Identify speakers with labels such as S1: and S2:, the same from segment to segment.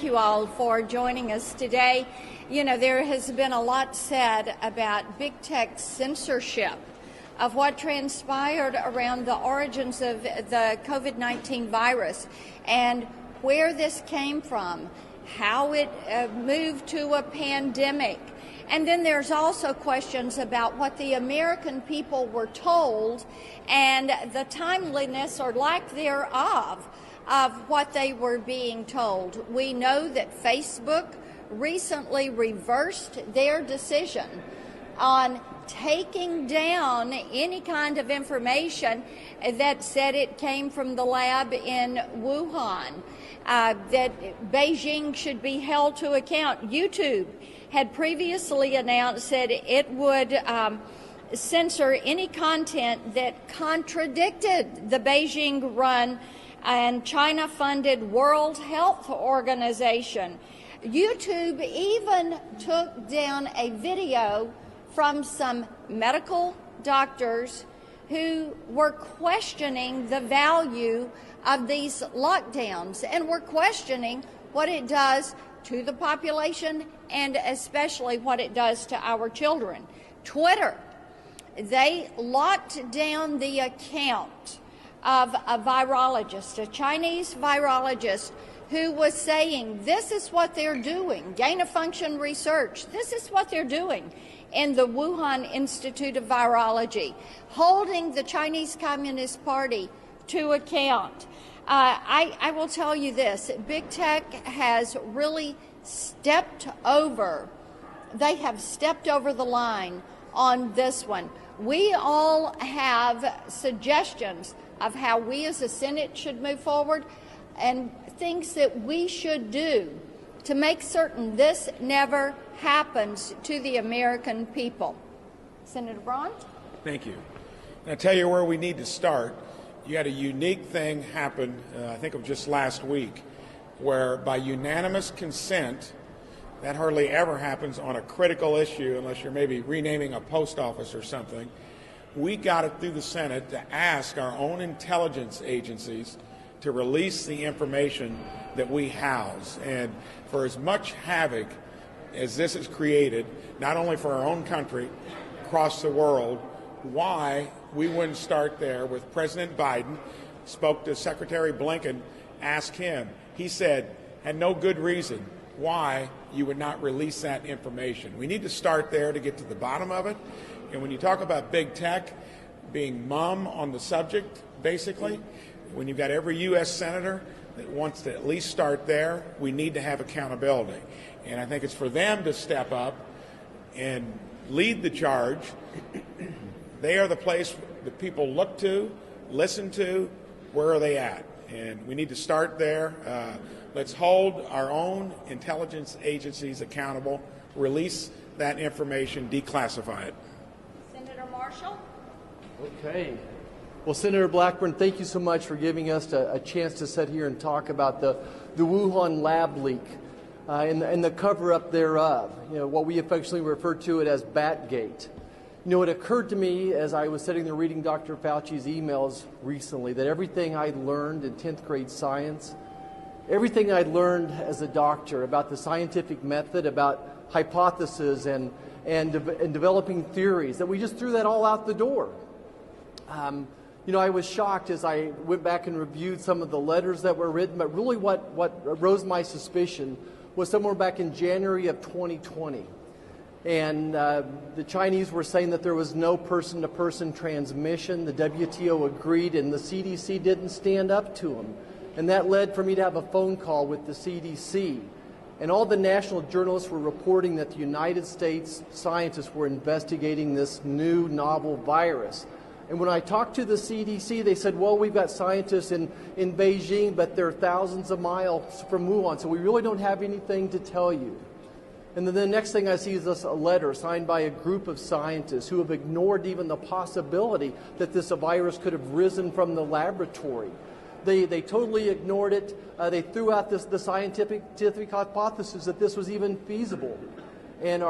S1: thank you all for joining us today. You know, there has been a lot said about big tech censorship of what transpired around the origins of the COVID-19 virus and where this came from, how it moved to a pandemic. And then there's also questions about what the American people were told and the timeliness or lack thereof of what they were being told. We know that Facebook recently reversed their decision on taking down any kind of information that said it came from the lab in Wuhan, that Beijing should be held to account. YouTube had previously announced that it would censor any content that contradicted the Beijing-run and China-funded World Health Organization. YouTube even took down a video from some medical doctors who were questioning the value of these lockdowns and were questioning what it does to the population and especially what it does to our children. Twitter, they locked down the account of a virologist, a Chinese virologist, who was saying this is what they're doing, gain-of-function research, this is what they're doing in the Wuhan Institute of Virology, holding the Chinese Communist Party to account. I will tell you this, big tech has really stepped over, they have stepped over the line on this one. We all have suggestions of how we as a Senate should move forward and things that we should do to make certain this never happens to the American people. Senator Braun?
S2: Thank you. I'll tell you where we need to start. You had a unique thing happen, I think of just last week, where by unanimous consent, that hardly ever happens on a critical issue unless you're maybe renaming a post office or something. We got it through the Senate to ask our own intelligence agencies to release the information that we house. And for as much havoc as this has created, not only for our own country, across the world, why we wouldn't start there with President Biden, spoke to Secretary Blinken, asked him. He said, had no good reason why you would not release that information. We need to start there to get to the bottom of it. And when you talk about big tech being mum on the subject, basically, when you've got every U.S. senator that wants to at least start there, we need to have accountability. And I think it's for them to step up and lead the charge. They are the place that people look to, listen to, where are they at? And we need to start there. Let's hold our own intelligence agencies accountable, release that information, declassify it.
S1: Senator Marshall?
S3: Okay. Well, Senator Blackburn, thank you so much for giving us a chance to sit here and talk about the Wuhan lab leak and the cover-up thereof, you know, what we affectionately refer to it as Batgate. You know, it occurred to me as I was sitting there reading Dr. Fauci's emails recently that everything I learned in 10th grade science, everything I learned as a doctor about the scientific method, about hypotheses and developing theories, that we just threw that all out the door. You know, I was shocked as I went back and reviewed some of the letters that were written, but really what rose my suspicion was somewhere back in January of 2020. And the Chinese were saying that there was no person-to-person transmission. The WTO agreed, and the CDC didn't stand up to them. And that led for me to have a phone call with the CDC. And all the national journalists were reporting that the United States scientists were investigating this new novel virus. And when I talked to the CDC, they said, well, we've got scientists in Beijing, but they're thousands of miles from Wuhan, so we really don't have anything to tell you. And then the next thing I see is this, a letter signed by a group of scientists who have ignored even the possibility that this virus could have risen from the laboratory. They totally ignored it. They threw out the scientific hypothesis that this was even feasible. And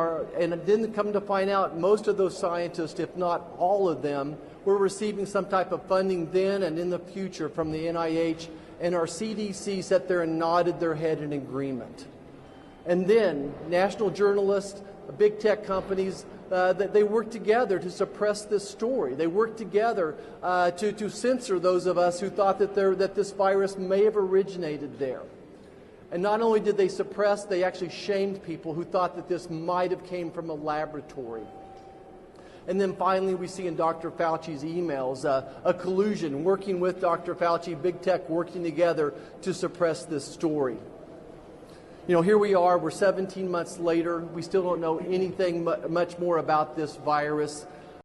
S3: didn't come to find out most of those scientists, if not all of them, were receiving some type of funding then and in the future from the NIH and our CDC sat there and nodded their head in agreement. And then national journalists, big tech companies, they worked together to suppress this story. They worked together to censor those of us who thought that this virus may have originated there. And not only did they suppress, they actually shamed people who thought that this might have came from a laboratory. And then finally, we see in Dr. Fauci's emails a collusion, working with Dr. Fauci, big tech working together to suppress this story. You know, here we are, we're 17 months later. We still don't know anything much more about this virus.